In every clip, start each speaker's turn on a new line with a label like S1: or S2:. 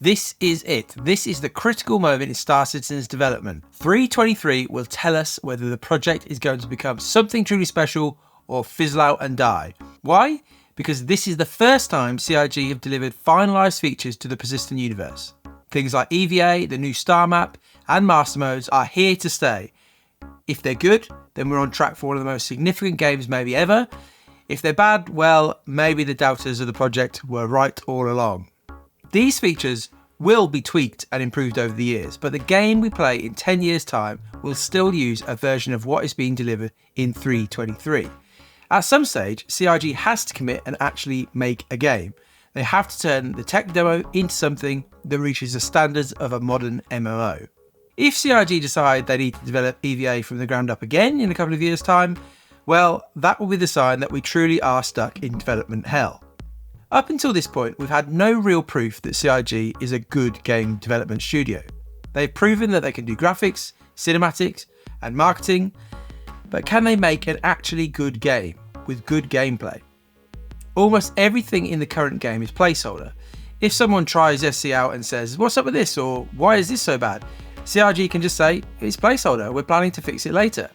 S1: This is it. This is the critical moment in Star Citizen's development. 3.23 will tell us whether the project is going to become something truly special or fizzle out and die. Why? Because this is the first time CIG have delivered finalised features to the persistent universe. Things like EVA, the new Starmap, and Master Modes are here to stay. If they're good, then we're on track for one of the most significant games maybe ever. If they're bad, well, maybe the doubters of the project were right all along. These features will be tweaked and improved over the years, but the game we play in 10 years' time will still use a version of what is being delivered in 3.23. At some stage, CIG has to commit and actually make a game. They have to turn the tech demo into something that reaches the standards of a modern MMO. If CIG decide they need to develop EVA from the ground up again in a couple of years' time, well, that will be the sign that we truly are stuck in development hell. Up until this point, we've had no real proof that CIG is a good game development studio. They've proven that they can do graphics, cinematics, and marketing, but can they make an actually good game with good gameplay? Almost everything in the current game is placeholder. If someone tries SC out and says, "What's up with this?" or "Why is this so bad?" CIG can just say, "It's placeholder, we're planning to fix it later."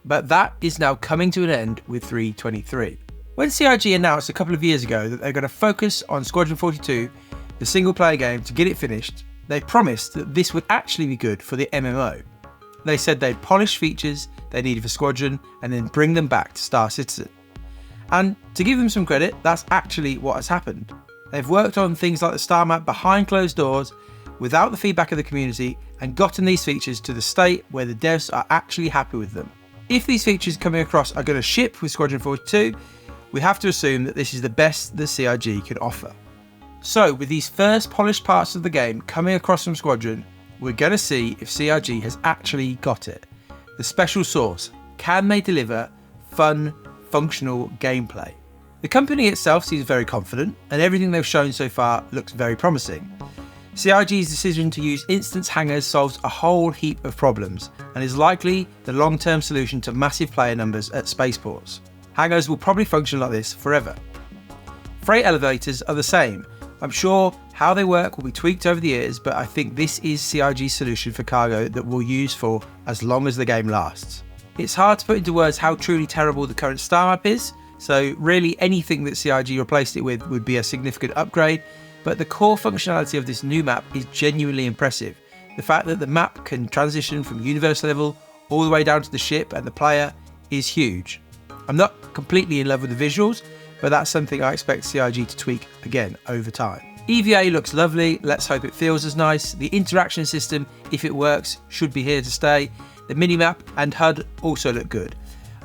S1: But that is now coming to an end with 3.23. When CIG announced a couple of years ago that they're going to focus on Squadron 42, the single player game, to get it finished, they promised that this would actually be good for the MMO. They said they'd polish features they needed for Squadron and then bring them back to Star Citizen. And to give them some credit, that's actually what has happened. They've worked on things like the Starmap behind closed doors, without the feedback of the community, and gotten these features to the state where the devs are actually happy with them. If these features coming across are going to ship with Squadron 42, we have to assume that this is the best the CIG can offer. So with these first polished parts of the game coming across from Squadron, we're going to see if CIG has actually got it. The special sauce. Can they deliver fun, functional gameplay? The company itself seems very confident, and everything they've shown so far looks very promising. CIG's decision to use instance hangars solves a whole heap of problems, and is likely the long-term solution to massive player numbers at spaceports. Hangars will probably function like this forever. Freight elevators are the same. I'm sure how they work will be tweaked over the years, but I think this is CIG's solution for cargo that we'll use for as long as the game lasts. It's hard to put into words how truly terrible the current Starmap is, so really anything that CIG replaced it with would be a significant upgrade, but the core functionality of this new map is genuinely impressive. The fact that the map can transition from universe level all the way down to the ship and the player is huge. I'm not completely in love with the visuals, but that's something I expect CIG to tweak again over time. EVA looks lovely, let's hope it feels as nice. The interaction system, if it works, should be here to stay. The minimap and HUD also look good.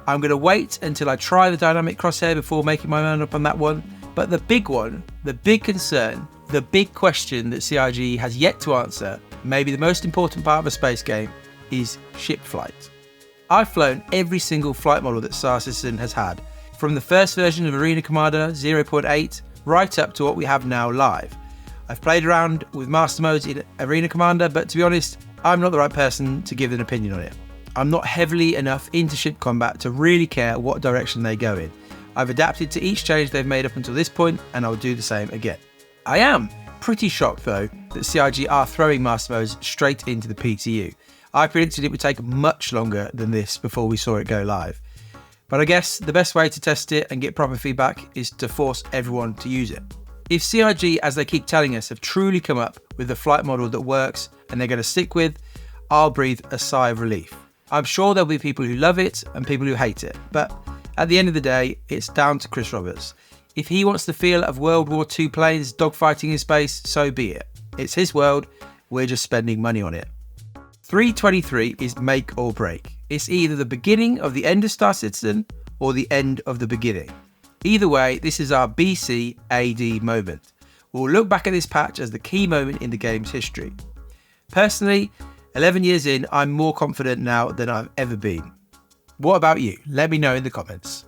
S1: I'm going to wait until I try the dynamic crosshair before making my mind up on that one. But the big one, the big concern, the big question that CIG has yet to answer, maybe the most important part of a space game, is ship flight. I've flown every single flight model that Star Citizen has had, from the first version of Arena Commander 0.8 right up to what we have now live. I've played around with Master Modes in Arena Commander, but to be honest, I'm not the right person to give an opinion on it. I'm not heavily enough into ship combat to really care what direction they go in. I've adapted to each change they've made up until this point, and I'll do the same again. I am pretty shocked though that CIG are throwing Master Modes straight into the PTU. I predicted it would take much longer than this before we saw it go live. But I guess the best way to test it and get proper feedback is to force everyone to use it. If CIG, as they keep telling us, have truly come up with the flight model that works and they're going to stick with, I'll breathe a sigh of relief. I'm sure there'll be people who love it and people who hate it, but at the end of the day, it's down to Chris Roberts. If he wants the feel of World War II planes dogfighting in space, so be it. It's his world, we're just spending money on it. 3.23 is make or break. It's either the beginning of the end of Star Citizen or the end of the beginning. Either way, this is our BC AD moment. We'll look back at this patch as the key moment in the game's history. Personally, 11 years in, I'm more confident now than I've ever been. What about you? Let me know in the comments.